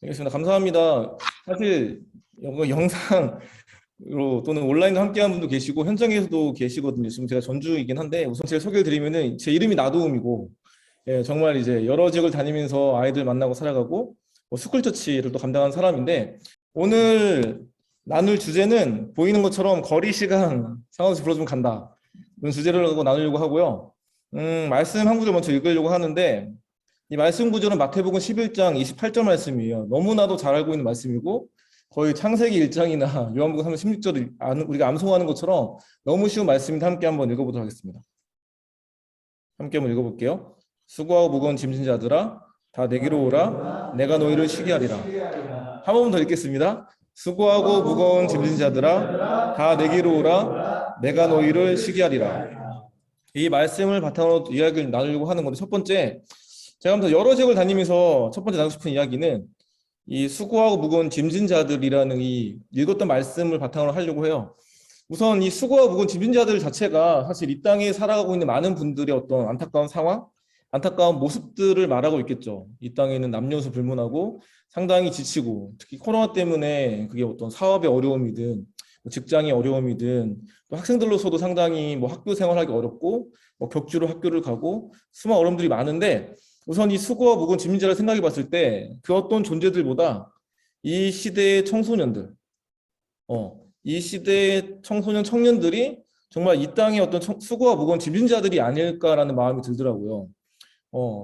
알겠습니다. 감사합니다. 사실 이거 영상으로 또는 온라인으로 함께한 분도 계시고 현장에서도 계시거든요. 지금 제가 전주이긴 한데 우선 제가 소개를 드리면은 제 이름이 나도움이고 정말 이제 여러 지역을 다니면서 아이들 만나고 살아가고 스쿨처치를 또 감당한 사람인데 오늘 나눌 주제는 보이는 것처럼 거리 시간 상황에서 불러주면 간다. 이런 주제를 갖고 나누려고 하고요. 말씀 한 구절 먼저 읽으려고 하는데 이 말씀 구절은 마태복음 11장 28절 말씀이에요. 너무나도 잘 알고 있는 말씀이고 거의 창세기 1장이나 요한복음 3장 16절을 우리가 암송하는 것처럼 너무 쉬운 말씀인데 함께 한번 읽어보도록 하겠습니다. 함께 한번 읽어볼게요. 수고하고 무거운 짐진 자들아 다 내게로 오라 내가 너희를 쉬게 하리라. 한 번 더 읽겠습니다. 수고하고 무거운 짐진 자들아 다 내게로 오라 내가 너희를 쉬게 하리라. 이 말씀을 바탕으로 이야기를 나누려고 하는 건데 첫 번째 제가 한번 여러 지역을 다니면서 첫 번째 나누고 싶은 이야기는 이 수고하고 무거운 짐진 자들이라는 이 읽었던 말씀을 바탕으로 하려고 해요. 우선 이 수고하고 무거운 짐진 자들 자체가 사실 이 땅에 살아가고 있는 많은 분들의 어떤 안타까운 상황, 안타까운 모습들을 말하고 있겠죠. 이 땅에 있는 남녀노소 불문하고 상당히 지치고 특히 코로나 때문에 그게 어떤 사업의 어려움이든 직장의 어려움이든 또 학생들로서도 상당히 학교 생활하기 어렵고 격주로 학교를 가고 수많은 어려움들이 많은데 우선 이 수고와 무거운 짐진자를 생각해 봤을 때 그 어떤 존재들보다 이 시대의 청소년들, 이 시대의 청소년 청년들이 정말 이 땅의 어떤 수고와 무거운 짐진자들이 아닐까라는 마음이 들더라고요.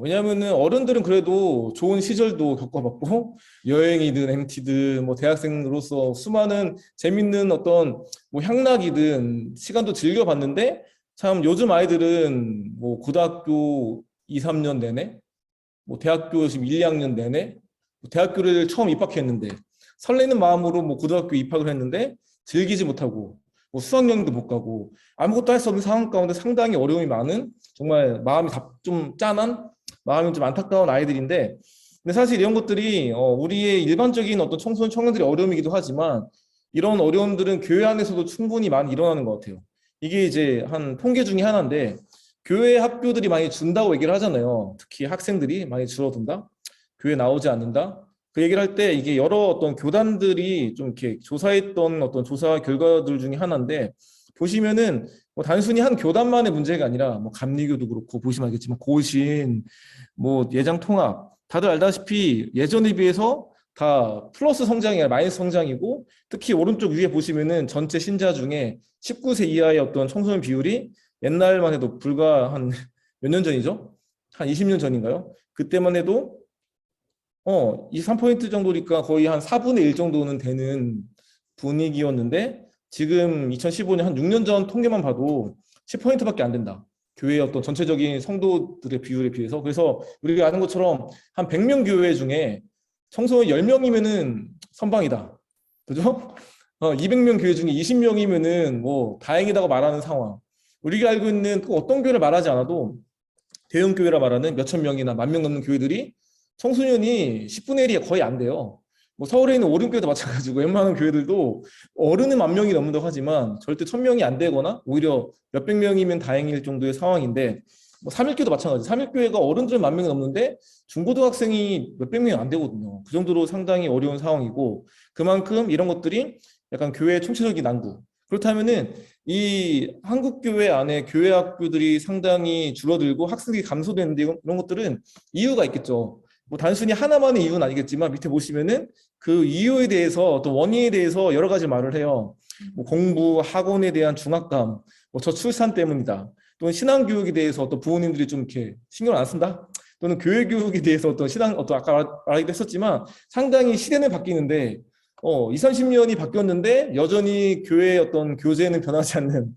왜냐하면은 어른들은 그래도 좋은 시절도 겪어봤고 여행이든 MT든 대학생으로서 수많은 재밌는 어떤 향락이든 시간도 즐겨봤는데 참 요즘 아이들은 고등학교 2, 3년 내내 대학교 지금 1, 2학년 내내 대학교를 처음 입학했는데 설레는 마음으로 고등학교 입학을 했는데 즐기지 못하고 수학여행도 못 가고 아무것도 할 수 없는 상황 가운데 상당히 어려움이 많은 정말 마음이 좀 짠한 마음이 좀 안타까운 아이들인데 근데 사실 이런 것들이 우리의 일반적인 어떤 청소년 청년들의 어려움이기도 하지만 이런 어려움들은 교회 안에서도 충분히 많이 일어나는 것 같아요. 이게 이제 한 통계 중에 하나인데 교회 학교들이 많이 준다고 얘기를 하잖아요. 특히 학생들이 많이 줄어든다. 교회 나오지 않는다. 그 얘기를 할 때 이게 여러 어떤 교단들이 좀 이렇게 조사했던 어떤 조사 결과들 중에 하나인데 보시면은 단순히 한 교단만의 문제가 아니라 감리교도 그렇고 보시면 알겠지만 고신, 예장통합 다들 알다시피 예전에 비해서 다 플러스 성장이 아니라 마이너스 성장이고 특히 오른쪽 위에 보시면은 전체 신자 중에 19세 이하의 어떤 청소년 비율이 옛날만 해도 불과 한 몇 년 전이죠? 한 20년 전인가요? 그때만 해도 23% 정도니까 거의 한 4분의 1 정도는 되는 분위기였는데 지금 2015년 한 6년 전 통계만 봐도 10%밖에 안 된다. 교회의 어떤 전체적인 성도들의 비율에 비해서. 그래서 우리가 아는 것처럼 한 100명 교회 중에 청소년 10명이면은 선방이다. 그죠? 200명 교회 중에 20명이면은 다행이다고 말하는 상황. 우리가 알고 있는 어떤 교회를 말하지 않아도 대형 교회라 말하는 몇천 명이나 10,000명 넘는 교회들이 청소년이 10분의 1이 거의 안 돼요. 서울에 있는 오륜교회도 마찬가지고 웬만한 교회들도 어른은 10,000명이 넘는다고 하지만 절대 1,000명이 안 되거나 오히려 몇백 명이면 다행일 정도의 상황인데 삼일교도 마찬가지. 삼일교회가 어른들은 10,000명이 넘는데 중고등학생이 몇백 명이 안 되거든요. 그 정도로 상당히 어려운 상황이고 그만큼 이런 것들이 약간 교회의 총체적인 난구. 그렇다면은 이 한국 교회 안에 교회 학교들이 상당히 줄어들고 학생들이 감소되는데 이런 것들은 이유가 있겠죠. 단순히 하나만의 이유는 아니겠지만 밑에 보시면은 그 이유에 대해서 또 원인에 대해서 여러 가지 말을 해요. 공부, 학원에 대한 중압감, 저출산 때문이다. 또는 신앙교육에 대해서 또 부모님들이 좀 이렇게 신경을 안 쓴다. 또는 교회 교육에 대해서 어떤 아까 말하기도 했었지만 상당히 시대는 바뀌는데 2, 30년이 바뀌었는데 여전히 교회의 어떤 교재는 변하지 않는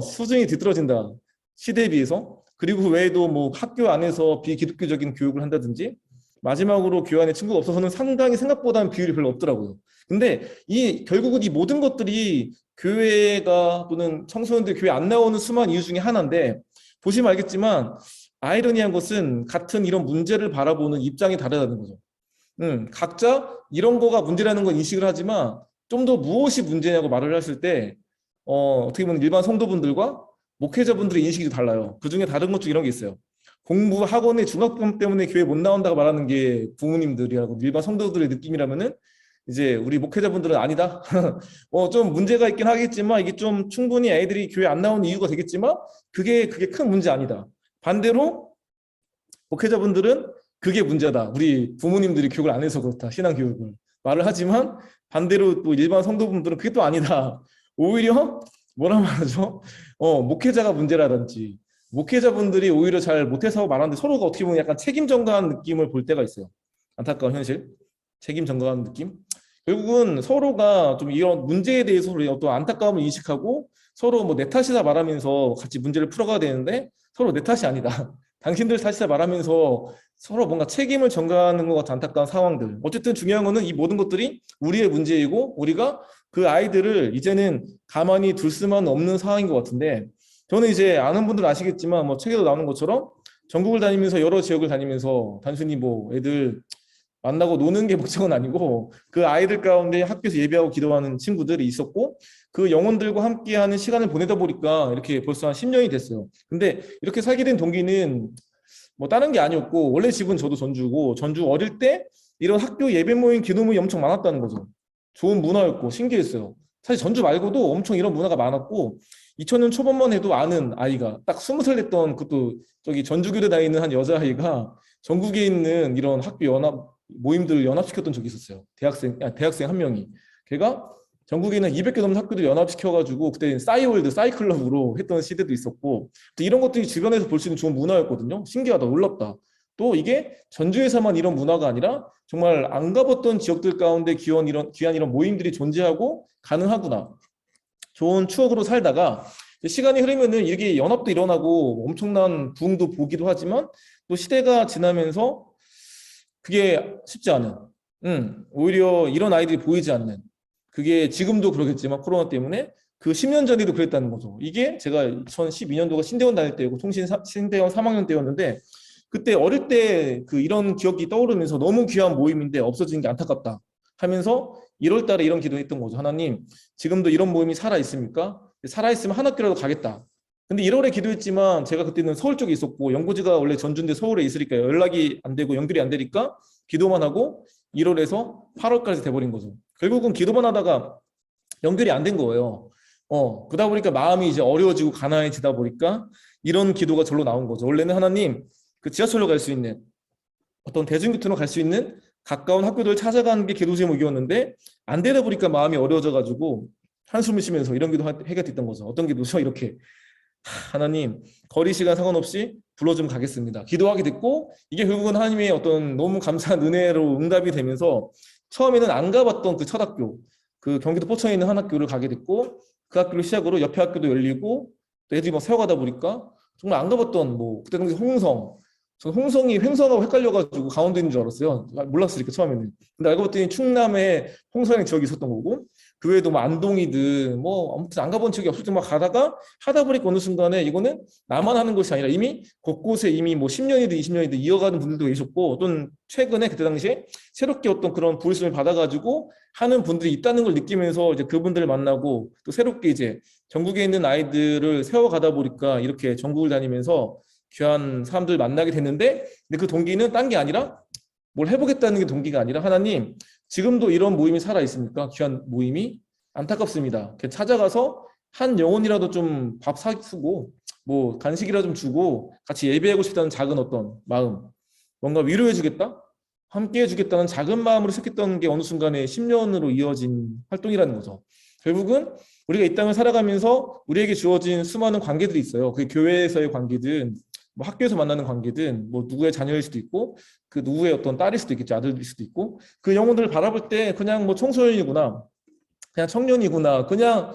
수준이 뒤떨어진다. 시대에 비해서. 그리고 외에도 학교 안에서 비기독교적인 교육을 한다든지 마지막으로 교회 안에 친구가 없어서는 상당히 생각보다는 비율이 별로 없더라고요. 근데 결국은 이 모든 것들이 교회가 또는 청소년들 교회 안 나오는 수많은 이유 중에 하나인데 보시면 알겠지만 아이러니한 것은 같은 이런 문제를 바라보는 입장이 다르다는 거죠. 각자 이런 거가 문제라는 건 인식을 하지만 좀 더 무엇이 문제냐고 말을 했을 때 어떻게 보면 일반 성도분들과 목회자분들의 인식이 달라요. 그 중에 다른 것 중 이런 게 있어요. 공부 학원의 중학점 때문에 교회 못 나온다고 말하는 게 부모님들이라고 일반 성도들의 느낌이라면은 이제 우리 목회자분들은 아니다. 좀 문제가 있긴 하겠지만 이게 좀 충분히 애들이 교회 안 나오는 이유가 되겠지만 그게 큰 문제 아니다. 반대로 목회자분들은 그게 문제다. 우리 부모님들이 교육을 안 해서 그렇다. 신앙 교육을 말을 하지만 반대로 또 일반 성도분들은 그게 또 아니다. 오히려 뭐라 말하죠? 목회자가 문제라든지 목회자분들이 오히려 잘 못해서 말하는데 서로가 어떻게 보면 약간 책임 전가하는 느낌을 볼 때가 있어요. 안타까운 현실. 책임 전가하는 느낌. 결국은 서로가 좀 이런 문제에 대해서 어떤 안타까움을 인식하고 서로 뭐 내 탓이다 말하면서 같이 문제를 풀어가야 되는데 서로 내 탓이 아니다. 당신들 탓이다 말하면서 서로 뭔가 책임을 전가하는 것 같은 안타까운 상황들. 어쨌든 중요한 거는 이 모든 것들이 우리의 문제이고 우리가 그 아이들을 이제는 가만히 둘 수만 없는 상황인 것 같은데 저는 이제 아는 분들 아시겠지만 뭐 책에도 나오는 것처럼 전국을 다니면서 여러 지역을 다니면서 단순히 뭐 애들 만나고 노는 게 목적은 아니고 그 아이들 가운데 학교에서 예배하고 기도하는 친구들이 있었고 그 영혼들과 함께하는 시간을 보내다 보니까 이렇게 벌써 한 10년이 됐어요. 근데 이렇게 살게 된 동기는 뭐 다른 게 아니었고 원래 집은 저도 전주고 전주 어릴 때 이런 학교 예배 모임 기도 모임이 엄청 많았다는 거죠. 좋은 문화였고 신기했어요. 사실 전주 말고도 엄청 이런 문화가 많았고 2000년 초반만 해도 아는 아이가 딱 20살 됐던 그것도 저기 전주교대 다니는 한 여자아이가 전국에 있는 이런 학교 연합 모임들을 연합시켰던 적이 있었어요. 대학생 한 명이. 걔가 전국에 있는 200개 넘는 학교들 연합시켜가지고 그때 싸이월드, 싸이클럽으로 했던 시대도 있었고 또 이런 것들이 주변에서 볼 수 있는 좋은 문화였거든요. 신기하다, 놀랍다. 또 이게 전주에서만 이런 문화가 아니라 정말 안 가봤던 지역들 가운데 귀한 이런 모임들이 존재하고 가능하구나. 좋은 추억으로 살다가 시간이 흐르면은 이렇게 연합도 일어나고 엄청난 부흥도 보기도 하지만 또 시대가 지나면서 그게 쉽지 않은, 오히려 이런 아이들이 보이지 않는, 그게 지금도 그러겠지만 코로나 때문에 그 10년 전에도 그랬다는 거죠. 이게 제가 2012년도가 신대원 다닐 때고 신대원 3학년 때였는데 그때 어릴 때 그 이런 기억이 떠오르면서 너무 귀한 모임인데 없어진 게 안타깝다 하면서 1월 달에 이런 기도했던 거죠. 하나님, 지금도 이런 모임이 살아 있습니까? 살아 있으면 한 학기라도 가겠다. 근데 1월에 기도했지만 제가 그때는 서울 쪽에 있었고 연고지가 원래 전주인데 서울에 있으니까 연락이 안 되고 연결이 안 되니까 기도만 하고 1월에서 8월까지 돼버린 거죠. 결국은 기도만 하다가 연결이 안 된 거예요. 그러다 보니까 마음이 이제 어려워지고 가난해지다 보니까 이런 기도가 절로 나온 거죠. 원래는 하나님, 그 지하철로 갈 수 있는 어떤 대중교통으로 갈 수 있는 가까운 학교들을 찾아가는 게 기도 제목이었는데 안 되다 보니까 마음이 어려워져 가지고 한숨을 쉬면서 이런 기도 하게 됐던 거죠. 어떤 기도죠? 이렇게 하나님, 거리 시간 상관없이 불러주면 가겠습니다. 기도하게 됐고 이게 결국은 하나님의 어떤 너무 감사한 은혜로 응답이 되면서 처음에는 안 가봤던 그 첫 학교, 그 경기도 포천에 있는 한 학교를 가게 됐고 그 학교를 시작으로 옆에 학교도 열리고 또 애들이 막 세워가다 보니까 정말 안 가봤던 뭐 그때 당시 홍성, 저 홍성이 횡성하고 헷갈려가지고 강원도 있는 줄 알았어요. 몰랐으니까 처음에는. 근데 알고 봤더니 충남에 홍성이라는 지역이 있었던 거고 그 외에도 뭐 안동이든 뭐 아무튼 안 가본 지역이 없을 때 막 가다가 하다 보니까 어느 순간에 이거는 나만 하는 것이 아니라 이미 곳곳에 이미 뭐 10년이든 20년이든 이어가는 분들도 계셨고 또는 최근에 그때 당시에 새롭게 어떤 그런 부르심을 받아가지고 하는 분들이 있다는 걸 느끼면서 이제 그분들을 만나고 또 새롭게 이제 전국에 있는 아이들을 세워가다 보니까 이렇게 전국을 다니면서 귀한 사람들 만나게 됐는데 근데 그 동기는 딴 게 아니라 뭘 해보겠다는 게 동기가 아니라 하나님 지금도 이런 모임이 살아 있습니까? 귀한 모임이 안타깝습니다. 찾아가서 한 영혼이라도 좀 밥 사주고 뭐 간식이라도 좀 주고 같이 예배하고 싶다는 작은 어떤 마음 뭔가 위로해 주겠다? 함께 해주겠다는 작은 마음으로 시작했던 게 어느 순간에 10년으로 이어진 활동이라는 거죠. 결국은 우리가 이 땅을 살아가면서 우리에게 주어진 수많은 관계들이 있어요. 그게 교회에서의 관계든 뭐 학교에서 만나는 관계든 뭐 누구의 자녀일 수도 있고 그 누구의 어떤 딸일 수도 있겠죠. 아들일 수도 있고 그 영혼들을 바라볼 때 그냥 뭐 청소년이구나 그냥 청년이구나 그냥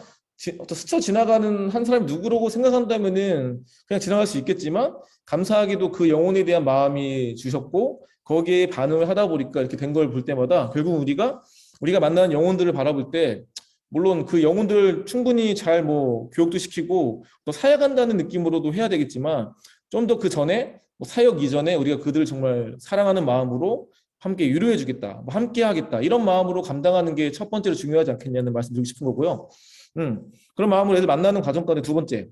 어떤 스쳐 지나가는 한 사람이 누구라고 생각한다면은 그냥 지나갈 수 있겠지만 감사하게도 그 영혼에 대한 마음이 주셨고 거기에 반응을 하다 보니까 이렇게 된 걸 볼 때마다 결국 우리가 만나는 영혼들을 바라볼 때 물론 그 영혼들 충분히 잘 뭐 교육도 시키고 또 사역한다는 느낌으로도 해야 되겠지만 좀 더 그 전에 뭐 사역 이전에 우리가 그들을 정말 사랑하는 마음으로 함께 위로해 주겠다, 뭐 함께 하겠다 이런 마음으로 감당하는 게 첫 번째로 중요하지 않겠냐는 말씀 드리고 싶은 거고요. 그런 마음으로 애들 만나는 과정 가운데 두 번째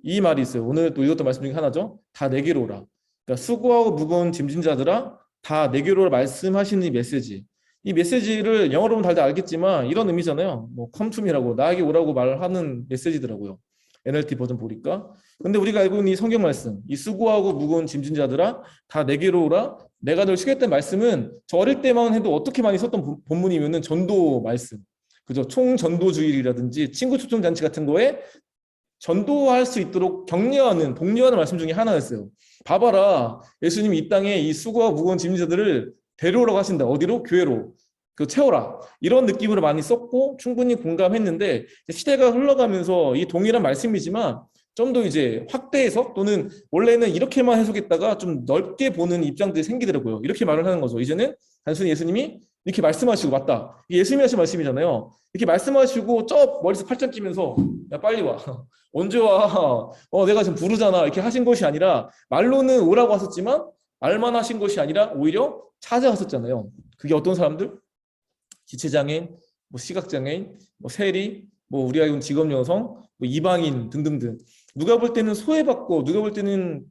이 말이 있어요. 오늘 또 이것도 말씀 중에 하나죠. 다 내게로 오라. 그러니까 수고하고 무거운 짐진 자들아 다 내게로 말씀하시는 이 메시지. 이 메시지를 영어로 보면 다들 알겠지만 이런 의미잖아요. 뭐 come to me라고 나에게 오라고 말하는 메시지더라고요. NLT 버전 보니까. 근데 우리가 알고 있는 이 성경 말씀, 이 수고하고 무거운 짐진 자들아 다 내게로 오라. 내가 널 쉬겠다는 말씀은 저 어릴 때만 해도 어떻게 많이 썼던 본문이면은 전도 말씀. 그죠? 총전도주일이라든지 친구 초청 잔치 같은 거에 전도할 수 있도록 격려하는 독려하는 말씀 중에 하나였어요. 봐봐라, 예수님이 이 땅에 이 수고와 무거운 짐진 자들을 데려오라고 하신다. 어디로? 교회로. 그 채워라. 이런 느낌으로 많이 썼고 충분히 공감했는데 시대가 흘러가면서 이 동일한 말씀이지만 좀 더 이제 확대해서 또는 원래는 이렇게만 해석했다가 좀 넓게 보는 입장들이 생기더라고요. 이렇게 말을 하는 거죠. 이제는 단순히 예수님이 이렇게 말씀하시고 맞다. 이게 예수님이 하신 말씀이잖아요. 이렇게 말씀하시고 저 머리에서 팔짱 끼면서 야 빨리 와. 언제 와? 내가 지금 부르잖아. 이렇게 하신 것이 아니라 말로는 오라고 하셨지만 말만 하신 것이 아니라 오히려 찾아갔었잖아요. 그게 어떤 사람들? 지체장애인, 뭐 시각장애인, 뭐 세리, 뭐 우리가 이건 직업 여성, 뭐 이방인 등등등. 누가 볼 때는 소외받고 누가 볼 때는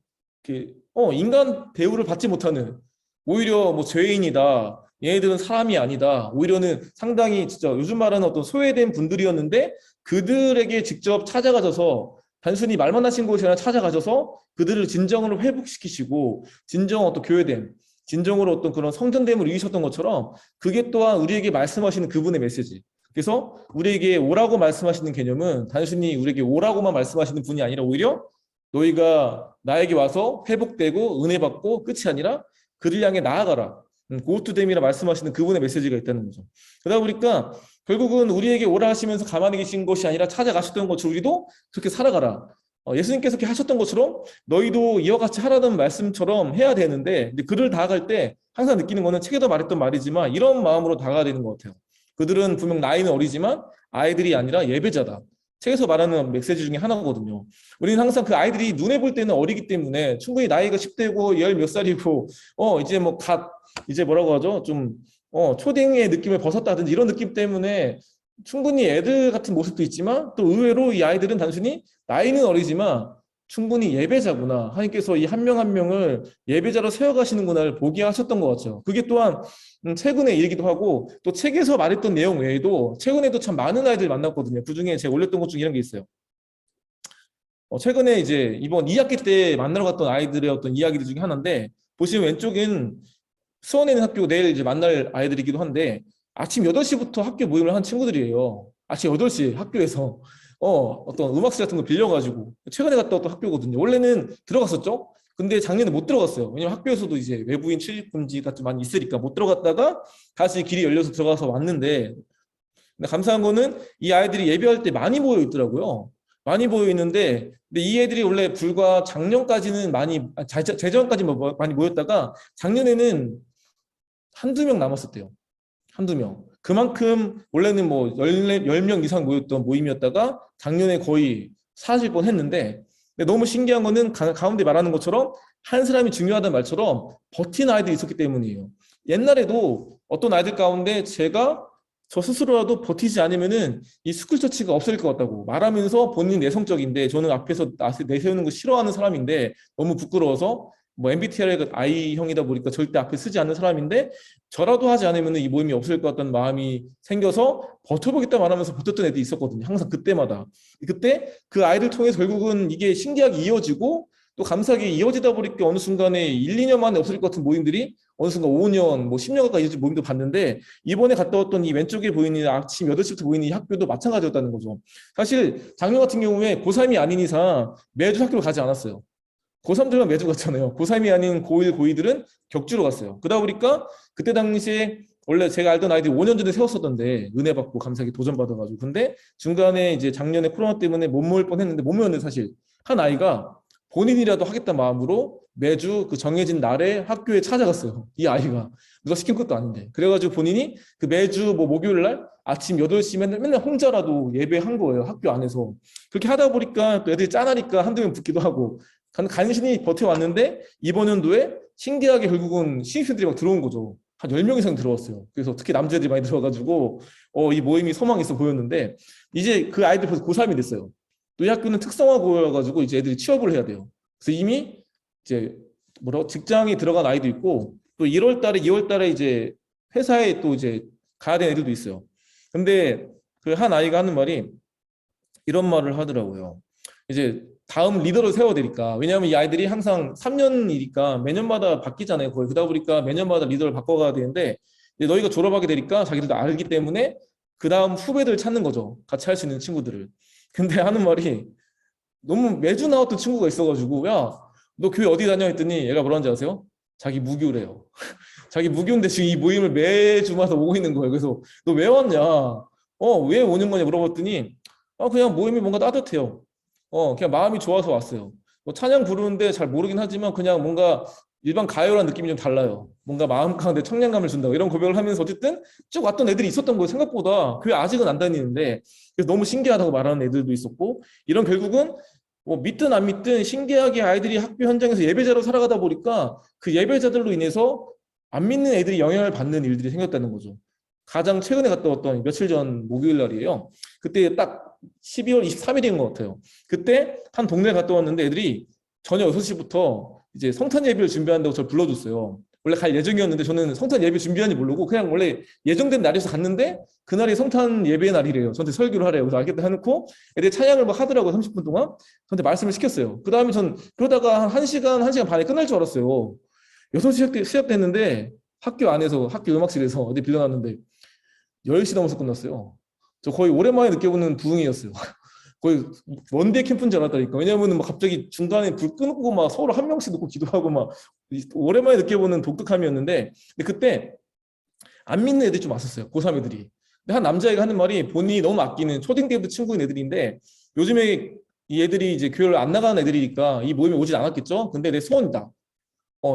인간 대우를 받지 못하는 오히려 뭐 죄인이다. 얘네들은 사람이 아니다. 오히려는 상당히 진짜 요즘 말하는 어떤 소외된 분들이었는데 그들에게 직접 찾아가셔서 단순히 말만 하신 것이 아니라 찾아가셔서 그들을 진정으로 회복시키시고 진정 어떤 교회됨, 진정으로 어떤 그런 성전됨을 이루셨던 것처럼 그게 또한 우리에게 말씀하시는 그분의 메시지. 그래서 우리에게 오라고 말씀하시는 개념은 단순히 우리에게 오라고만 말씀하시는 분이 아니라 오히려 너희가 나에게 와서 회복되고 은혜 받고 끝이 아니라 그를 향해 나아가라. go to them이라 말씀하시는 그분의 메시지가 있다는 거죠. 그러다 보니까 결국은 우리에게 오라 하시면서 가만히 계신 것이 아니라 찾아가셨던 것처럼 우리도 그렇게 살아가라. 예수님께서 그렇게 하셨던 것처럼 너희도 이와 같이 하라는 말씀처럼 해야 되는데 근데 그를 다가갈 때 항상 느끼는 거는 책에도 말했던 말이지만 이런 마음으로 다가가야 되는 것 같아요. 그들은 분명 나이는 어리지만 아이들이 아니라 예배자다. 책에서 말하는 메시지 중에 하나거든요. 우리는 항상 그 아이들이 눈에 볼 때는 어리기 때문에 충분히 나이가 10대고 열 몇 살이고 이제 뭐 이제 뭐라고 하죠? 좀 초딩의 느낌을 벗었다든지 이런 느낌 때문에 충분히 애들 같은 모습도 있지만 또 의외로 이 아이들은 단순히 나이는 어리지만 충분히 예배자구나. 하나님께서 이 한 명 한 명을 예배자로 세워가시는구나를 보게 하셨던 것 같아요. 그게 또한 최근의 일이기도 하고 또 책에서 말했던 내용 외에도 최근에도 참 많은 아이들 만났거든요. 그중에 제가 올렸던 것 중에 이런 게 있어요. 최근에 이제 이번 2학기 때 만나러 갔던 아이들의 어떤 이야기들 중에 하나인데 보시면 왼쪽은 수원에 있는 학교 내일 이제 만날 아이들이기도 한데 아침 8시부터 학교 모임을 한 친구들이에요. 아침 8시 학교에서 어떤 음악실 같은 거 빌려가지고 최근에 갔다 왔던 학교거든요. 원래는 들어갔었죠. 근데 작년에 못 들어갔어요. 왜냐면 학교에서도 이제 외부인 출입 금지가 좀 많이 있으니까 못 들어갔다가 다시 길이 열려서 들어가서 왔는데 근데 감사한 거는 이 아이들이 예배할 때 많이 모여 있더라고요. 많이 모여 있는데 근데 이 애들이 원래 불과 작년까지는 재작년까지 많이 모였다가 작년에는 한두 명 남았었대요. 한두 명. 그만큼 원래는 뭐 10명 이상 모였던 모임이었다가 작년에 거의 사라질 뻔했는데 근데 너무 신기한 거는 가운데 말하는 것처럼 한 사람이 중요하다는 말처럼 버틴 아이들이 있었기 때문이에요. 옛날에도 어떤 아이들 가운데 제가 저 스스로라도 버티지 않으면은 이 스쿨처치가 없을 것 같다고 말하면서 본인 내성적인데 저는 앞에서 내세우는 거 싫어하는 사람인데 너무 부끄러워서 뭐 MBTI가 I형이다 보니까 절대 앞에 쓰지 않는 사람인데 저라도 하지 않으면 이 모임이 없을 것 같다는 마음이 생겨서 버텨보겠다 말하면서 버텼던 애들이 있었거든요. 항상 그때마다. 그때 그 아이를 통해서 결국은 이게 신기하게 이어지고 또 감사하게 이어지다 보니까 어느 순간에 1, 2년 만에 없어질 것 같은 모임들이 어느 순간 5년, 뭐 10년 가까이 이어진 모임도 봤는데 이번에 갔다 왔던 이 왼쪽에 보이는 아침 8시부터 보이는 이 학교도 마찬가지였다는 거죠. 사실 작년 같은 경우에 고3이 아닌 이상 매주 학교를 가지 않았어요. 고3들만 매주 갔잖아요. 고3이 아닌 고1, 고2들은 격주로 갔어요. 그러다 보니까 그때 당시에 원래 제가 알던 아이들이 5년 전에 세웠었던데 은혜 받고 감사하게 도전받아가지고 근데 중간에 이제 작년에 코로나 때문에 못 모일 뻔했는데 못 모였는데 사실 한 아이가 본인이라도 하겠다 마음으로 매주 그 정해진 날에 학교에 찾아갔어요. 이 아이가 누가 시킨 것도 아닌데 그래가지고 본인이 그 매주 뭐 목요일 날 아침 8시 맨날 혼자라도 예배한 거예요. 학교 안에서. 그렇게 하다 보니까 또 애들이 짠하니까 한두 명 붙기도 하고 간신히 버텨왔는데 이번 연도에 신기하게 결국은 신입생들이 막 들어온 거죠. 한 10명 이상 들어왔어요. 그래서 특히 남자들이 많이 들어와가지고 이 모임이 소망이 있어 보였는데 이제 그 아이들 벌써 고3이 됐어요. 또 이 학교는 특성화 고여가지고 이제 애들이 취업을 해야 돼요. 그래서 이미 이제 직장에 들어간 아이도 있고 또 1월 달에 2월 달에 이제 회사에 또 이제 가야 되는 애들도 있어요. 근데 그 한 아이가 하는 말이 이런 말을 하더라고요. 이제 다음 리더를 세워야 되니까. 왜냐하면 이 아이들이 항상 3년이니까 매년마다 바뀌잖아요. 거의 그러다 보니까 매년마다 리더를 바꿔가야 되는데 이제 너희가 졸업하게 되니까 자기들도 알기 때문에 그 다음 후배들 찾는 거죠. 같이 할 수 있는 친구들을. 근데 하는 말이 너무 매주 나왔던 친구가 있어가지고 야, 너 교회 어디 다녀 했더니 얘가 뭐라는지 아세요? 자기 무교래요. 자기 무교인데 지금 이 모임을 매주마다 오고 있는 거예요. 그래서 너 왜 왔냐? 왜 오는 거냐 물어봤더니 그냥 모임이 뭔가 따뜻해요. 그냥 마음이 좋아서 왔어요. 뭐 찬양 부르는데 잘 모르긴 하지만 그냥 뭔가 일반 가요랑 느낌이 좀 달라요. 뭔가 마음 가운데 청량감을 준다고 이런 고백을 하면서 어쨌든 쭉 왔던 애들이 있었던 거예요. 생각보다 교회 아직은 안 다니는데 그래서 너무 신기하다고 말하는 애들도 있었고 이런 결국은 뭐 믿든 안 믿든 신기하게 아이들이 학교 현장에서 예배자로 살아가다 보니까 그 예배자들로 인해서 안 믿는 애들이 영향을 받는 일들이 생겼다는 거죠. 가장 최근에 갔다 왔던 며칠 전 목요일 날이에요. 그때 딱 12월 23일인 것 같아요. 그때 한 동네 갔다 왔는데 애들이 저녁 6시부터 이제 성탄 예배를 준비한다고 저를 불러줬어요. 원래 갈 예정이었는데 저는 성탄 예배 준비하는지 모르고 그냥 원래 예정된 날에서 갔는데 그날이 성탄 예배의 날이래요. 저한테 설교를 하래요. 그래서 알겠다 해놓고 애들이 찬양을 막 하더라고요. 30분 동안. 저한테 말씀을 시켰어요. 그 다음에 전 그러다가 한 1시간, 1시간 반에 끝날 줄 알았어요. 6시 시작됐는데 학교 안에서 학교 음악실에서 어디 빌려놨는데 10시 넘어서 끝났어요. 저 거의 오랜만에 느껴보는 부흥이었어요. 거의 원데이 캠프인 줄 알았다니까. 왜냐면은 막 갑자기 중간에 불 끄고 막 서로 한 명씩 놓고 기도하고 막 오랜만에 느껴보는 독특함이었는데 근데 그때 안 믿는 애들이 좀 왔었어요. 고3 애들이. 근데 한 남자애가 하는 말이 본인이 너무 아끼는 초딩 때부터 친구인 애들인데 요즘에 이 애들이 이제 교회를 안 나가는 애들이니까 이 모임에 오지 않았겠죠? 근데 내 소원이다.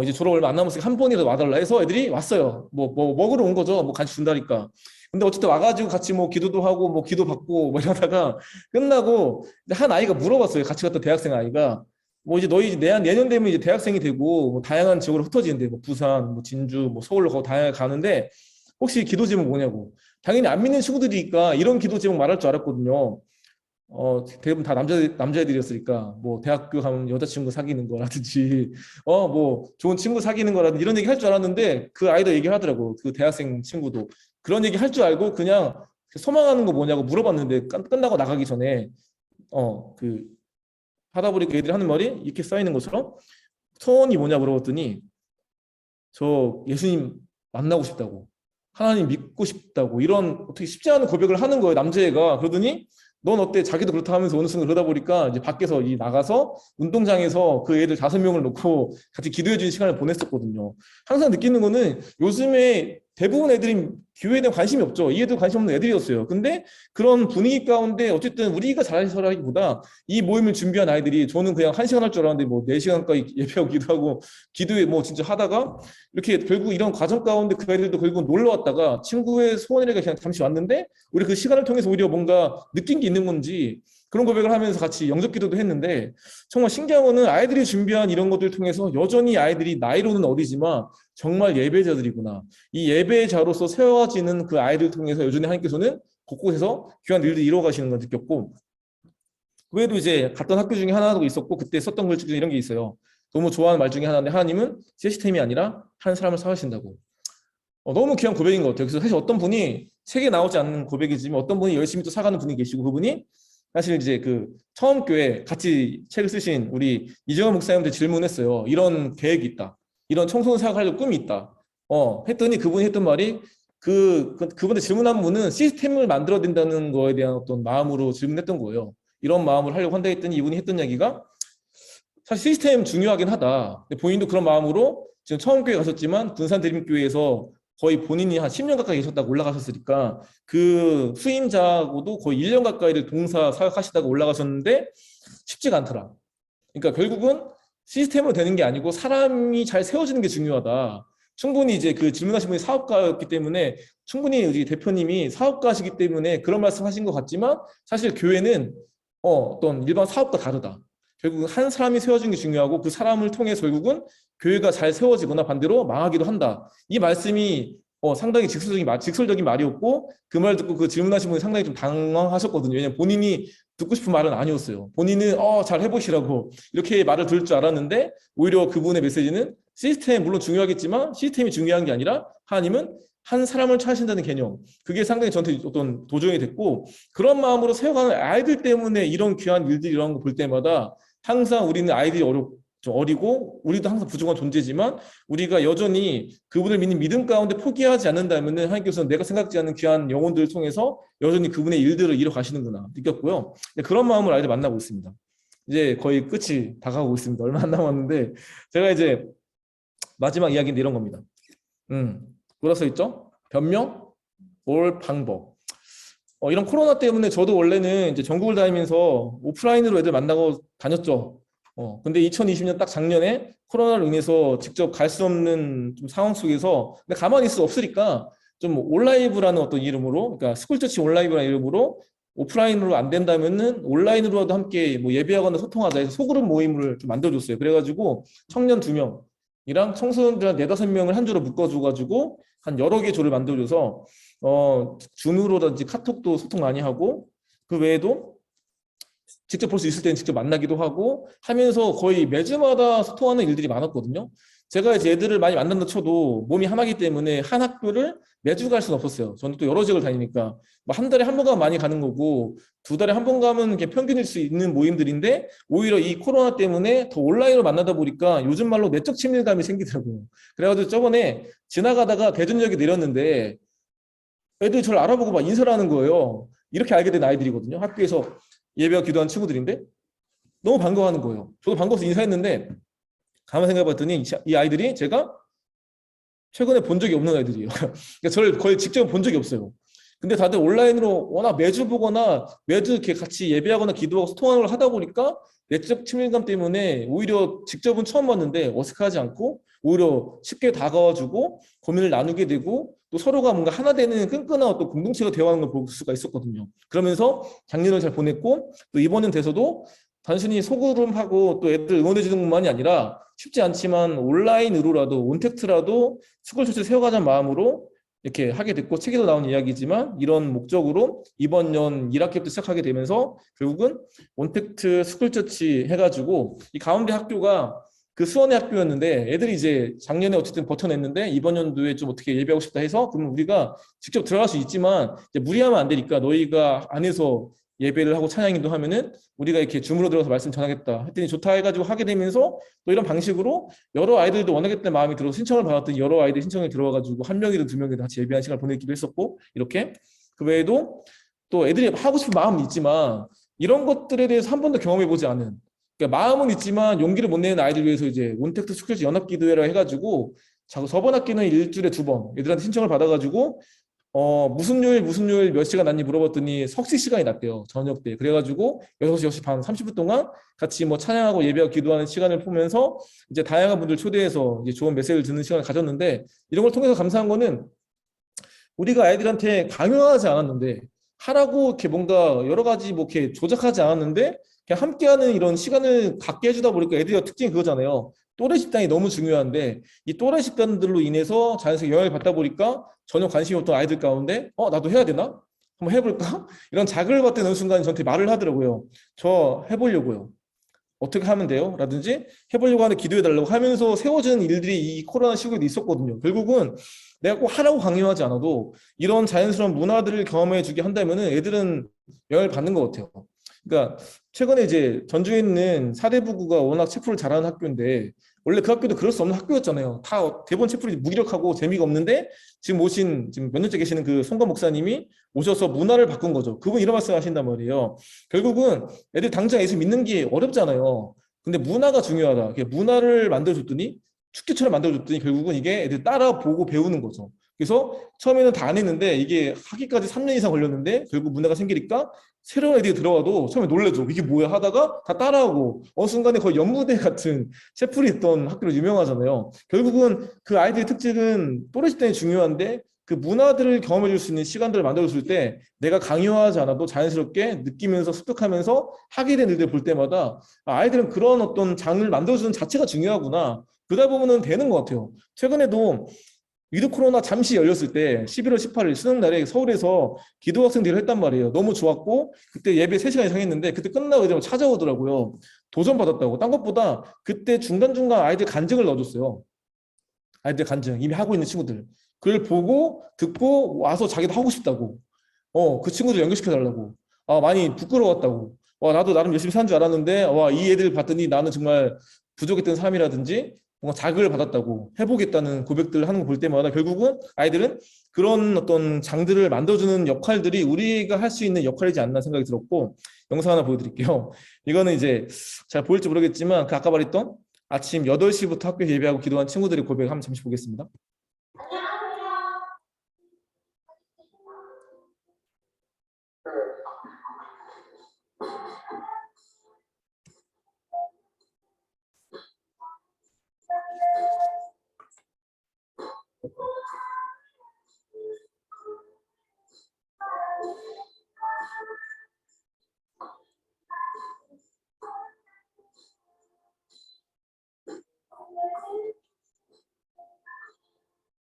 이제 졸업 얼마 안 남았으니까 한 번이라도 와달라 해서 애들이 왔어요. 뭐 먹으러 온 거죠. 뭐 같이 준다니까. 근데 어쨌든 와가지고 같이 뭐 기도도 하고 뭐 기도 받고 뭐 이러다가 끝나고 한 아이가 물어봤어요. 같이 갔던 대학생 아이가 뭐 이제 너희 내년 되면 이제 대학생이 되고 뭐 다양한 지역으로 흩어지는데 뭐 부산, 뭐 진주, 뭐 서울로 다양하게 가는데 혹시 기도 제목 뭐냐고. 당연히 안 믿는 친구들이니까 이런 기도 제목 말할 줄 알았거든요. 대부분 다 남자애들이었으니까 뭐 대학교 가면 여자친구 사귀는 거라든지 뭐 좋은 친구 사귀는 거라든지 이런 얘기 할 줄 알았는데 그 아이도 얘기하더라고. 그 대학생 친구도 그런 얘기 할 줄 알고 그냥 소망하는 거 뭐냐고 물어봤는데 끝나고 나가기 전에 그 하다 보니까 애들이 하는 말이 이렇게 쌓이는 것처럼 소원이 뭐냐 물어봤더니 저 예수님 만나고 싶다고 하나님 믿고 싶다고 이런 어떻게 쉽지 않은 고백을 하는 거예요. 남자애가. 그러더니 넌 어때? 자기도 그렇다 하면서 어느 순간 그러다 보니까 이제 밖에서 나가서 운동장에서 그 애들 5명을 놓고 같이 기도해 주는 시간을 보냈었거든요. 항상 느끼는 거는 요즘에 대부분 애들이 교회에 대한 관심이 없죠. 이 애들 관심 없는 애들이었어요. 근데 그런 분위기 가운데 어쨌든 우리가 잘해서라기보다 이 모임을 준비한 아이들이 저는 그냥 1시간 할 줄 알았는데 뭐 4시간까지 예배하고 기도하고 기도에 뭐 진짜 하다가 이렇게 결국 이런 과정 가운데 그 애들도 결국 놀러 왔다가 친구의 소원이라가 그냥 잠시 왔는데 우리 그 시간을 통해서 오히려 뭔가 느낀 게 있는 건지 그런 고백을 하면서 같이 영접 기도도 했는데 정말 신기한 거는 아이들이 준비한 이런 것들을 통해서 여전히 아이들이 나이로는 어리지만 정말 예배자들이구나. 이 예배자로서 세워지는 그 아이들 통해서 여전히 하나님께서는 곳곳에서 귀한 일들을 이루어 가시는 걸 느꼈고 그 외에도 이제 갔던 학교 중에 하나도 있었고 그때 썼던 글 중에 이런 게 있어요. 너무 좋아하는 말 중에 하나인데 하나님은 시스템이 아니라 한 사람을 사하신다고. 너무 귀한 고백인 것 같아요. 그래서 사실 어떤 분이 책에 나오지 않는 고백이지만 어떤 분이 열심히 또 사가는 분이 계시고 그분이 사실 이제 그 처음 교회 같이 책을 쓰신 우리 이정환 목사님한테 질문했어요. 이런 계획이 있다. 이런 청소년 사역하려고 꿈이 있다. 했더니 그분이 했던 말이 그분한테 질문한 분은 시스템을 만들어야 된다는 거에 대한 어떤 마음으로 질문했던 거예요. 이런 마음을 하려고 한다 했더니 이분이 했던 얘기가 사실 시스템 중요하긴 하다. 근데 본인도 그런 마음으로 지금 처음 교회 가셨지만 군산대림교회에서 거의 본인이 한 10년 가까이 계셨다고 올라가셨으니까 그 후임자하고도 거의 1년 가까이를 동사 사역하시다가 올라가셨는데 쉽지가 않더라. 그러니까 결국은 시스템으로 되는 게 아니고 사람이 잘 세워지는 게 중요하다. 충분히 이제 그 질문하신 분이 사업가였기 때문에 충분히 우리 대표님이 사업가시기 때문에 그런 말씀하신 것 같지만 사실 교회는 어떤 일반 사업과 다르다. 결국은 한 사람이 세워지는 게 중요하고 그 사람을 통해서 결국은 교회가 잘 세워지거나 반대로 망하기도 한다. 이 말씀이 상당히 직설적인 말이었고 그 말 듣고 그 질문하신 분이 상당히 좀 당황하셨거든요. 왜냐하면 본인이 듣고 싶은 말은 아니었어요. 본인은 잘 해보시라고 이렇게 말을 들을 줄 알았는데 오히려 그분의 메시지는 시스템 물론 중요하겠지만 시스템이 중요한 게 아니라 하나님은 한 사람을 찾으신다는 개념. 그게 상당히 저한테 어떤 도전이 됐고 그런 마음으로 세워가는 아이들 때문에 이런 귀한 일들 이런 거 볼 때마다 항상 우리는 아이들이 좀 어리고 우리도 항상 부족한 존재지만 우리가 여전히 그분을 믿는 믿음 가운데 포기하지 않는다면 하나님께서는 내가 생각지 않는 귀한 영혼들을 통해서 여전히 그분의 일들을 이뤄 가시는구나 느꼈고요. 그런 마음으로 아이들 만나고 있습니다. 이제 거의 끝이 다가오고 있습니다. 얼마 안 남았는데 제가 이제 마지막 이야기는 이런 겁니다. 뭐라 써 있죠? 변명, 올 방법. 이런 코로나 때문에 저도 원래는 이제 전국을 다니면서 오프라인으로 애들 만나고 다녔죠. 근데 2020년 딱 작년에 코로나로 인해서 직접 갈 수 없는 좀 상황 속에서 근데 가만히 있을 수 없으니까 좀 온라이브라는 어떤 이름으로 그러니까 스쿨처치 온라이브라는 이름으로 오프라인으로 안 된다면은 온라인으로라도 함께 뭐 예배하거나 소통하자 해서 소그룹 모임을 좀 만들어줬어요. 그래가지고 청년 2명이랑 청소년들 한 4-5명을 한 조로 묶어줘가지고 한 여러 개 조를 만들어줘서 줌으로든지 카톡도 소통 많이 하고 그 외에도 직접 볼 수 있을 때는 직접 만나기도 하고 하면서 거의 매주마다 소통하는 일들이 많았거든요. 제가 이제 애들을 많이 만난다 쳐도 몸이 하나기 때문에 한 학교를 매주 갈 수는 없었어요. 저는 또 여러 지역을 다니니까 뭐 한 달에 한 번 가면 많이 가는 거고 2달에 한 번 가면 그냥 평균일 수 있는 모임들인데 오히려 이 코로나 때문에 더 온라인으로 만나다 보니까 요즘 말로 내적 친밀감이 생기더라고요. 그래가지고 저번에 지나가다가 대전역에 내렸는데 애들이 저를 알아보고 막 인사를 하는 거예요. 이렇게 알게 된 아이들이거든요. 학교에서 예배와 기도한 친구들인데 너무 반가워하는 거예요. 저도 반가워서 인사했는데 가만 생각해봤더니 이 아이들이 제가 최근에 본 적이 없는 아이들이에요. 그러니까 저를 거의 직접 본 적이 없어요. 근데 다들 온라인으로 워낙 매주 보거나 매주 이렇게 같이 예배하거나 기도하고 소통하는 걸 하다 보니까 내적 친밀감 때문에 오히려 직접은 처음 봤는데 어색하지 않고 오히려 쉽게 다가와주고 고민을 나누게 되고 또 서로가 뭔가 하나 되는 끈끈한 어떤 공동체가 되어가는 걸 볼 수가 있었거든요. 그러면서 작년을 잘 보냈고 또 이번엔 돼서도 단순히 소그룹하고 또 애들 응원해 주는 것만이 아니라 쉽지 않지만 온라인으로라도 온택트라도 스쿨처치 세워가자는 마음으로 이렇게 하게 됐고 책에도 나온 이야기지만 이런 목적으로 이번 년 1학기부터 시작하게 되면서 결국은 온택트 스쿨처치 해가지고 이 가운데 학교가 그 수원의 학교였는데 애들이 이제 작년에 어쨌든 버텨냈는데 이번 연도에 좀 어떻게 예배하고 싶다 해서 그럼 우리가 직접 들어갈 수 있지만 이제 무리하면 안 되니까 너희가 안에서 예배를 하고 찬양인도 하면은 우리가 이렇게 줌으로 들어서 말씀 전하겠다 했더니 좋다 해가지고 하게 되면서 또 이런 방식으로 여러 아이들도 원하겠다는 마음이 들어서 신청을 받았더니 여러 아이들 신청이 들어와가지고 한 명이든 2명이든 같이 예배한 시간을 보내기도 했었고 이렇게 그 외에도 또 애들이 하고 싶은 마음은 있지만 이런 것들에 대해서 한 번도 경험해보지 않은 그러니까 마음은 있지만 용기를 못 내는 아이들 위해서 이제 온택트 스쿨처치 연합기도회라 해가지고 저번 학기는 일주일에 2번 애들한테 신청을 받아가지고 무슨 요일 몇 시간 났니 물어봤더니 석시 시간이 났대요. 저녁 때. 그래가지고 6시, 6시 반 30분 동안 같이 뭐 찬양하고 예배하고 기도하는 시간을 보면서 이제 다양한 분들 초대해서 이제 좋은 메시지를 듣는 시간을 가졌는데 이런 걸 통해서 감사한 거는 우리가 아이들한테 강요하지 않았는데 하라고 이렇게 뭔가 여러 가지 뭐 이렇게 조작하지 않았는데 그냥 함께하는 이런 시간을 갖게 해주다 보니까 애들의 특징이 그거잖아요. 또래 집단이 너무 중요한데 이 또래 집단들로 인해서 자연스럽게 영향을 받다 보니까 전혀 관심이 없던 아이들 가운데 나도 해야 되나? 한번 해볼까? 이런 자극을 받는 어느 순간 저한테 말을 하더라고요. 저 해보려고요. 어떻게 하면 돼요? 라든지 해보려고 하는 기도해달라고 하면서 세워지는 일들이 이 코로나 시국에도 있었거든요. 결국은 내가 꼭 하라고 강요하지 않아도 이런 자연스러운 문화들을 경험해주게 한다면 애들은 영향을 받는 것 같아요. 그러니까 최근에 이제 전주에 있는 사대부구가 워낙 체프를 잘하는 학교인데 원래 그 학교도 그럴 수 없는 학교였잖아요. 다 대본 체프이 무기력하고 재미가 없는데 지금 몇 년째 계시는 그 송관 목사님이 오셔서 문화를 바꾼 거죠. 그분 이런 말씀 하신단 말이에요. 결국은 애들 당장 예수 믿는 게 어렵잖아요. 근데 문화가 중요하다. 문화를 만들어줬더니 축제처럼 만들어줬더니 결국은 이게 애들 따라 보고 배우는 거죠. 그래서 처음에는 다 안 했는데 이게 하기까지 3년 이상 걸렸는데 결국 문화가 생기니까 새로운 애들이 들어와도 처음에 놀래죠. 이게 뭐야 하다가 다 따라하고 어느 순간에 거의 연무대 같은 셰프리 있던 학교로 유명하잖아요. 결국은 그 아이들의 특징은 또래 집단이 중요한데 그 문화들을 경험해 줄 수 있는 시간들을 만들어줄 때 내가 강요하지 않아도 자연스럽게 느끼면서 습득하면서 하게 된 일들 볼 때마다 아이들은 그런 어떤 장을 만들어주는 자체가 중요하구나. 그러다 보면은 되는 것 같아요. 최근에도 위드 코로나 잠시 열렸을 때 11월 18일 수능 날에 서울에서 기도 학생들을 했단 말이에요. 너무 좋았고 그때 예배 3시간 이상 했는데 그때 끝나고 이제 찾아오더라고요. 도전 받았다고. 딴 것보다 그때 중간중간 아이들 간증을 넣어줬어요. 아이들 간증 이미 하고 있는 친구들. 그걸 보고 듣고 와서 자기도 하고 싶다고. 그 친구들 연결시켜 달라고. 아, 많이 부끄러웠다고. 와, 나도 나름 열심히 산 줄 알았는데 와, 이 애들 봤더니 나는 정말 부족했던 삶이라든지 뭔가 자극을 받았다고 해보겠다는 고백들을 하는 거 볼 때마다 결국은 아이들은 그런 어떤 장들을 만들어주는 역할들이 우리가 할 수 있는 역할이지 않나 생각이 들었고, 영상 하나 보여드릴게요. 이거는 이제 잘 보일지 모르겠지만 그 아까 말했던 아침 8시부터 학교 예배하고 기도한 친구들의 고백을 한번 잠시 보겠습니다.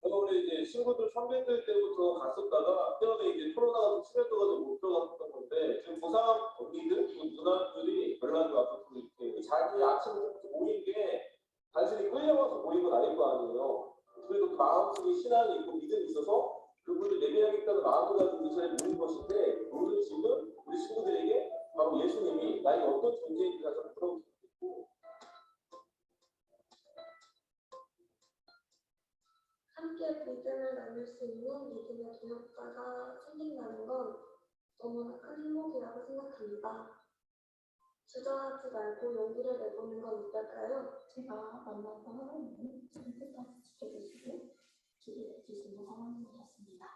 우리 이제 친구들 선배들 때부터 갔었다가 최근에 이제 코로나가 좀 심해져가지고 못 들어갔던 건데 지금 고3 언니들, 누나들이 연락이 와서 이렇게 자기 아침부터 모인 게 단순히 끌려와서 모인 건 아닐 거 아니에요. 그래도 그 마음속에 신앙이 있고 믿음이 있어서 그분을 예배하겠다는 마음을 가지고 이 자리에 모인 것인데 오늘 지금 우리 친구들에게 바로 예수님이 나에게 어떤 존재인지 가서 물어보고 있고 함께 믿음을 나눌 수 있는 믿음의 동역자가 생긴다는 건 너무나 큰 행복이라고 생각합니다. 주저하지 말고 용기를 내보는 건 어떨까요? 제가 만났던 하나님은 저를 끝까지 지켜주시고 길을 내주시는 하나님이셨습니다.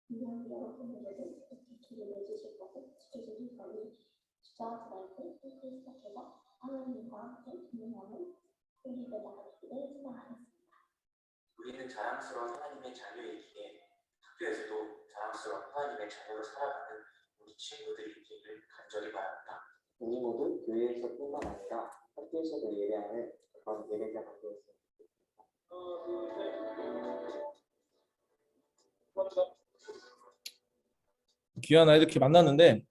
분명히 여러분들에게 이렇게 길을 내주실 것을 지켜주실 거니 주저하지 말고 이렇게 시작해서 하나님과 함께 동행하는 우리가 나가기를 소망하겠습니다. 우리는 자랑스러운 하나님의 자녀이기에 학교에서도 자랑스러운 하나님의 자녀로 살아가는 우리 친구들이 있기를 간절히 바랍니다. 우리 모두 교회에서뿐만 아니라 학교에서도 예배하는 그런 예배자가 되었습니다. 귀한 아이들 이렇게 만났는데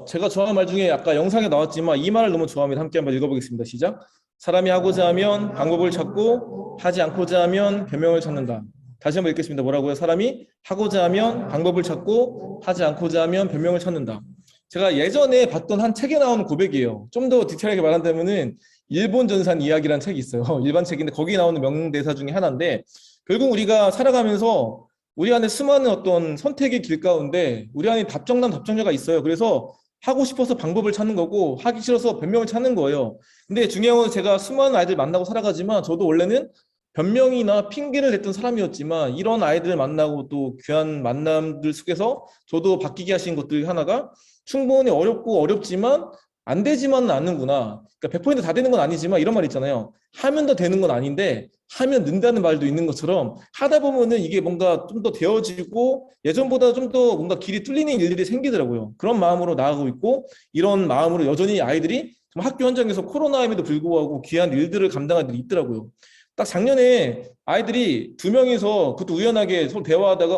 제가 좋아하는 말 중에 아까 영상에 나왔지만 이 말을 너무 좋아합니다. 함께 한번 읽어보겠습니다. 시작. 사람이 하고자 하면 방법을 찾고 하지 않고자 하면 변명을 찾는다. 다시 한번 읽겠습니다. 뭐라고요? 사람이 하고자 하면 방법을 찾고 하지 않고자 하면 변명을 찾는다. 제가 예전에 봤던 한 책에 나오는 고백이에요. 좀 더 디테일하게 말한다면은 일본 전산 이야기라는 책이 있어요. 일반 책인데 거기 나오는 명대사 중에 하나인데 결국 우리가 살아가면서 우리 안에 수많은 어떤 선택의 길 가운데 우리 안에 답정남 답정자가 있어요. 그래서 하고 싶어서 방법을 찾는 거고 하기 싫어서 변명을 찾는 거예요. 근데 중요한 건 제가 수많은 아이들 만나고 살아가지만 저도 원래는 변명이나 핑계를 냈던 사람이었지만 이런 아이들을 만나고 또 귀한 만남들 속에서 저도 바뀌게 하신 것들 하나가 충분히 어렵고 어렵지만 안 되지만은 않는구나. 그러니까 100% 다 되는 건 아니지만 이런 말 있잖아요. 하면 더 되는 건 아닌데 하면 는다는 말도 있는 것처럼 하다 보면은 이게 뭔가 좀 더 되어지고 예전보다 좀 더 뭔가 길이 뚫리는 일들이 생기더라고요. 그런 마음으로 나아가고 있고 이런 마음으로 여전히 아이들이 학교 현장에서 코로나임에도 불구하고 귀한 일들을 감당하는 일이 있더라고요. 딱 작년에 아이들이 2명이서 그것도 우연하게 서로 대화하다가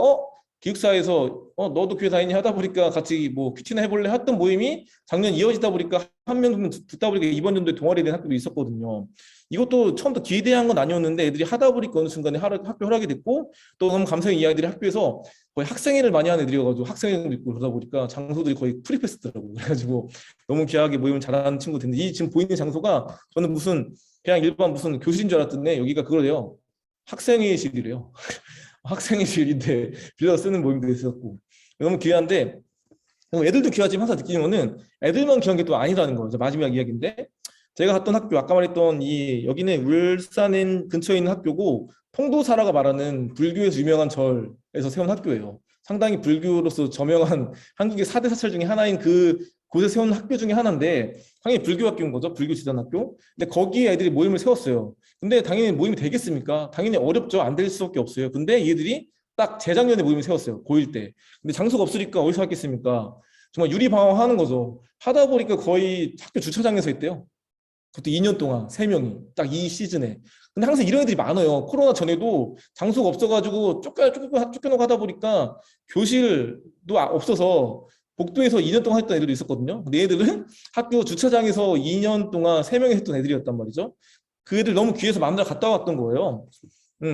기숙사에서 너도 교회 다니니 하다 보니까 같이 뭐 큐티나 해볼래 했던 모임이 작년 이어지다 보니까 한 명 정도 듣다 보니까 이번 연도에 동아리 된 학교도 있었거든요. 이것도 처음부터 기대한 건 아니었는데 애들이 하다 보니까 어느 순간에 학교 허락이 됐고 또 너무 감사히 이 아이들이 학교에서 거의 학생회를 많이 하는 애들이어가지고 학생회도 있고 그러다 보니까 장소들이 거의 프리패스더라고요. 그래가지고 너무 귀하게 모임을 잘하는 친구들인데 이 지금 보이는 장소가 저는 무슨 그냥 일반 무슨 교실인 줄 알았더니 여기가 그거래요. 학생회실이래요. 학생회실인데 빌려서 쓰는 모임도 있었고 너무 귀한데 애들도 귀하지만 항상 느끼는 거는 애들만 귀한 게 또 아니라는 거죠. 마지막 이야기인데 제가 갔던 학교 아까 말했던 여기는 울산 근처에 있는 학교고 통도사라가 말하는 불교에서 유명한 절에서 세운 학교예요. 상당히 불교로서 저명한 한국의 4대 사찰 중에 하나인 그 곳에 세운 학교 중에 하나인데 당연히 불교 학교인 거죠. 불교 지단학교. 근데 거기에 애들이 모임을 세웠어요. 근데 당연히 모임이 되겠습니까? 당연히 어렵죠. 안 될 수밖에 없어요. 근데 얘들이 딱 재작년에 모임을 세웠어요. 고1 때. 근데 장소가 없으니까 어디서 하겠습니까? 정말 유리방황하는 거죠. 하다 보니까 거의 학교 주차장에서 했대요. 그것도 2년 동안 3명이 딱 이 시즌에. 근데 항상 이런 애들이 많아요. 코로나 전에도 장소가 없어가지고 쫓겨나고 하다 보니까 교실도 없어서 복도에서 2년 동안 했던 애들도 있었거든요. 근데 얘들은 학교 주차장에서 2년 동안 3명이 했던 애들이었단 말이죠. 그 애들 너무 귀해서 마음대로 갔다 왔던 거예요.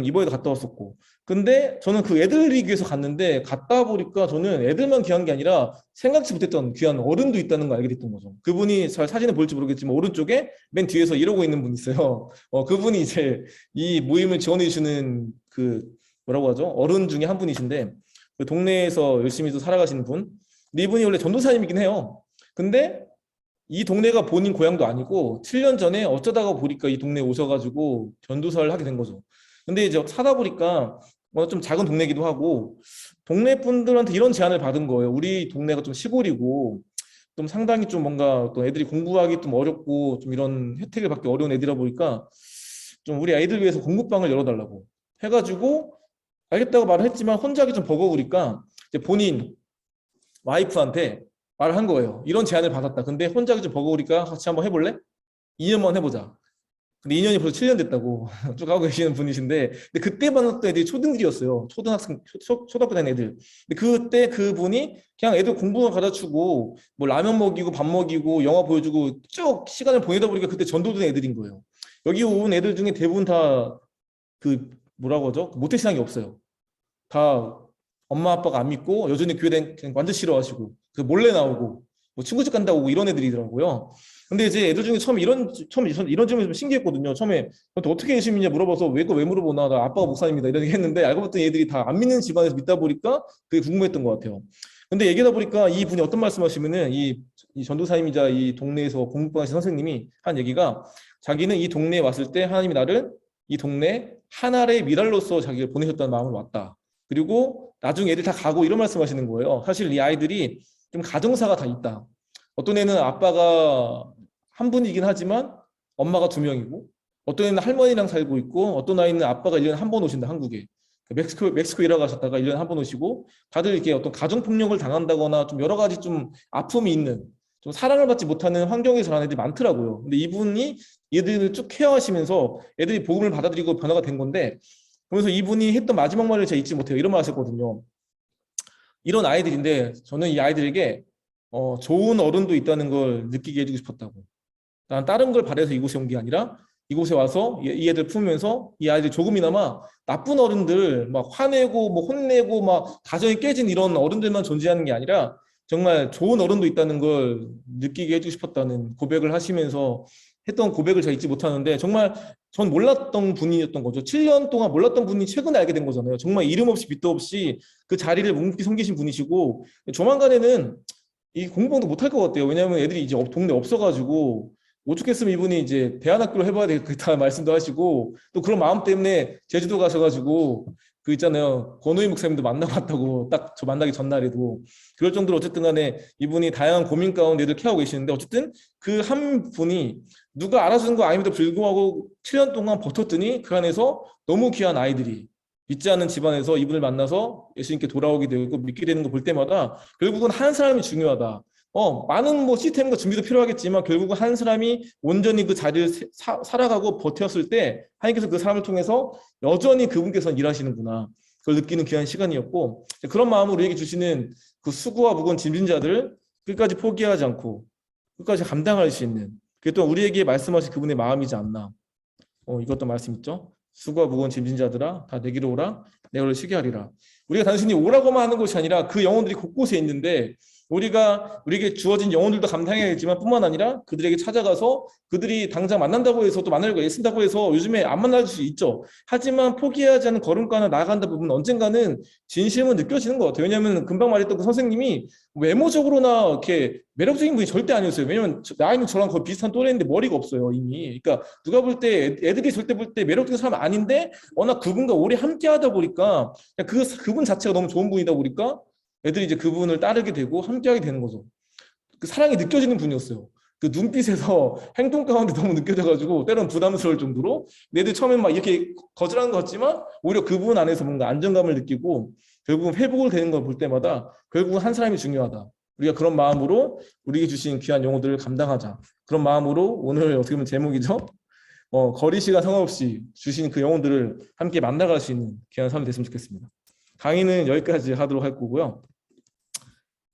이번에도 갔다 왔었고. 근데 저는 그 애들이 귀해서 갔는데 갔다 보니까 저는 애들만 귀한 게 아니라 생각지 못했던 귀한 어른도 있다는 걸 알게 됐던 거죠. 그분이 잘 사진을 볼지 모르겠지만 오른쪽에 맨 뒤에서 이러고 있는 분이 있어요. 그분이 이제 이 모임을 지원해 주시는 그 뭐라고 하죠? 어른 중에 한 분이신데 그 동네에서 열심히 또 살아가시는 분. 근데 이분이 원래 전도사님이긴 해요. 근데 이 동네가 본인 고향도 아니고 7년 전에 어쩌다가 보니까 이 동네에 오셔가지고 전도사를 하게 된 거죠. 근데 이제 사다 보니까 좀 작은 동네기도 하고 동네 분들한테 이런 제안을 받은 거예요. 우리 동네가 좀 시골이고 좀 상당히 좀 뭔가 또 애들이 공부하기 좀 어렵고 좀 이런 혜택을 받기 어려운 애들이라 보니까 좀 우리 아이들 위해서 공부방을 열어달라고 해가지고 알겠다고 말을 했지만 혼자 하기 좀 버거우니까 이제 본인 와이프한테 말을 한 거예요. 이런 제안을 받았다. 근데 혼자 하기 좀 버거우니까 같이 한번 해볼래? 2년만 해보자. 근데 2년이 벌써 7년 됐다고 쭉 하고 계시는 분이신데, 근데 그때 만났던 애들이 초등들이었어요. 초등학생, 초등학교 다니는 애들. 근데 그때 그분이 그냥 애들 공부만 가르치고, 뭐 라면 먹이고, 밥 먹이고, 영화 보여주고, 쭉 시간을 보내다 보니까 그때 전도된 애들인 거예요. 여기 온 애들 중에 대부분 다 그 뭐라고 하죠? 모태신앙이 없어요. 다 엄마 아빠가 안 믿고 여전히 교회 다니는 그냥 완전 싫어하시고, 그 몰래 나오고, 뭐 친구 집 간다고 오고 이런 애들이더라고요. 근데 이제 애들 중에 처음에 이런 점이 좀 신기했거든요. 처음에 너 어떻게 예수 믿냐 물어봐서 왜 물어보나, 나 아빠가 목사님이다 이렇게 했는데 알고 봤더니 애들이 다 안 믿는 집안에서 믿다 보니까 그게 궁금했던 것 같아요. 근데 얘기하다 보니까 이 분이 어떤 말씀하시면은 이 전도사님이자 이 동네에서 공부하신 선생님이 한 얘기가, 자기는 이 동네에 왔을 때 하나님이 나를 이 동네 한 알의 미랄로서 자기를 보내셨다는 마음으로 왔다. 그리고 나중에 애들 다 가고 이런 말씀하시는 거예요. 사실 이 아이들이 좀 가정사가 다 있다. 어떤 애는 아빠가 한 분이긴 하지만 엄마가 2명이고, 어떤 애는 할머니랑 살고 있고, 어떤 아이는 아빠가 1년에 한 번 오신다, 한국에. 멕시코 일하고 가셨다가 1년에 한 번 오시고, 다들 이렇게 어떤 가정폭력을 당한다거나 좀 여러 가지 좀 아픔이 있는, 좀 사랑을 받지 못하는 환경에서 사는 애들이 많더라고요. 근데 이분이 얘들을 쭉 케어하시면서 애들이 복음을 받아들이고 변화가 된 건데, 그래서 이분이 했던 마지막 말을 제가 잊지 못해요. 이런 말 하셨거든요. 이런 아이들인데 저는 이 아이들에게 좋은 어른도 있다는 걸 느끼게 해주고 싶었다고. 난 다른 걸 바래서 이곳에 온 게 아니라 이곳에 와서 이 애들 품으면서 이 아이들 조금이나마 나쁜 어른들 막 화내고 뭐 혼내고 막 가정이 깨진 이런 어른들만 존재하는 게 아니라 정말 좋은 어른도 있다는 걸 느끼게 해주고 싶었다는 고백을 하시면서 했던 고백을 제가 잊지 못하는데, 정말 전 몰랐던 분이었던 거죠. 7년 동안 몰랐던 분이 최근에 알게 된 거잖아요. 정말 이름 없이 빛도 없이 그 자리를 묵묵히 섬기신 분이시고, 조만간에는 이 공부도 못할 것 같아요. 왜냐하면 애들이 이제 동네 없어가지고 오죽했으면 이분이 이제 대안학교를 해봐야 되겠다 말씀도 하시고, 또 그런 마음 때문에 제주도 가셔가지고 그 있잖아요, 권호희 목사님도 만나봤다고, 딱 저 만나기 전날에도. 그럴 정도로 어쨌든 간에 이분이 다양한 고민 가운데 애들 케어하고 계시는데, 어쨌든 그 한 분이 누가 알아주는 거 아님에도 불구하고 7년 동안 버텼더니 그 안에서 너무 귀한 아이들이 믿지 않는 집안에서 이분을 만나서 예수님께 돌아오게 되고 믿게 되는 거 볼 때마다 결국은 한 사람이 중요하다. 많은 뭐 시스템과 준비도 필요하겠지만 결국은 한 사람이 온전히 그 자리를 살아가고 버텼을 때 하나님께서 그 사람을 통해서 여전히 그분께서는 일하시는구나. 그걸 느끼는 귀한 시간이었고, 그런 마음으로 우리에게 주시는 그 수고와 무거운 짐진 자들을 끝까지 포기하지 않고 끝까지 감당할 수 있는, 그게 또 우리에게 말씀하신 그분의 마음이지 않나. 이것도 말씀 있죠. 수고와 무거운 짐진 자들아 다 내게로 오라, 내가 너를 쉬게 하리라. 우리가 단순히 오라고만 하는 것이 아니라 그 영혼들이 곳곳에 있는데, 우리에게 주어진 영혼들도 감당해야겠지만 뿐만 아니라 그들에게 찾아가서 그들이 당장 만난다고 해서 또 만나려고 애쓴다고 해서 요즘에 안 만날 수 있죠. 하지만 포기하지 않는 걸음가나 나아간다 부분 언젠가는 진심은 느껴지는 것 같아요. 왜냐하면 금방 말했던 그 선생님이 외모적으로나 이렇게 매력적인 분이 절대 아니었어요. 왜냐면 나이는 저랑 거의 비슷한 또래인데 머리가 없어요, 이미. 그러니까 누가 볼 때, 애들이 절대 볼 때 매력적인 사람 아닌데 워낙 그분과 오래 함께 하다 보니까 그분 자체가 너무 좋은 분이다 보니까 애들이 이제 그분을 따르게 되고 함께하게 되는 거죠. 그 사랑이 느껴지는 분이었어요. 그 눈빛에서 행동 가운데 너무 느껴져가지고 때로는 부담스러울 정도로, 애들 처음엔 막 이렇게 거절하는 것 같지만 오히려 그분 안에서 뭔가 안정감을 느끼고 결국은 회복을 되는 걸 볼 때마다 결국은 한 사람이 중요하다. 우리가 그런 마음으로 우리에게 주신 귀한 영혼들을 감당하자. 그런 마음으로 오늘 어떻게 보면 제목이죠. 거리 시간 상관없이 주신 그 영혼들을 함께 만나갈 수 있는 귀한 삶이 됐으면 좋겠습니다. 강의는 여기까지 하도록 할 거고요.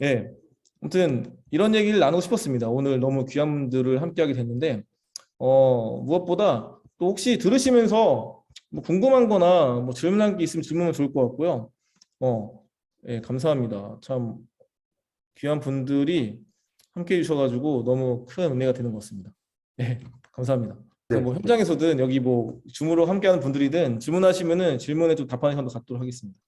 예, 아무튼 이런 얘기를 나누고 싶었습니다. 오늘 너무 귀한 분들을 함께하게 됐는데 무엇보다 또 혹시 들으시면서 뭐 궁금한 거나 뭐 질문한 게 있으면 질문하면 좋을 것 같고요. 예, 감사합니다. 참 귀한 분들이 함께해 주셔가지고 너무 큰 은혜가 되는 것 같습니다. 예, 감사합니다. 뭐 현장에서든 여기 뭐 줌으로 함께하는 분들이든 질문하시면은 질문에 좀 답하는 시간도 갖도록 하겠습니다.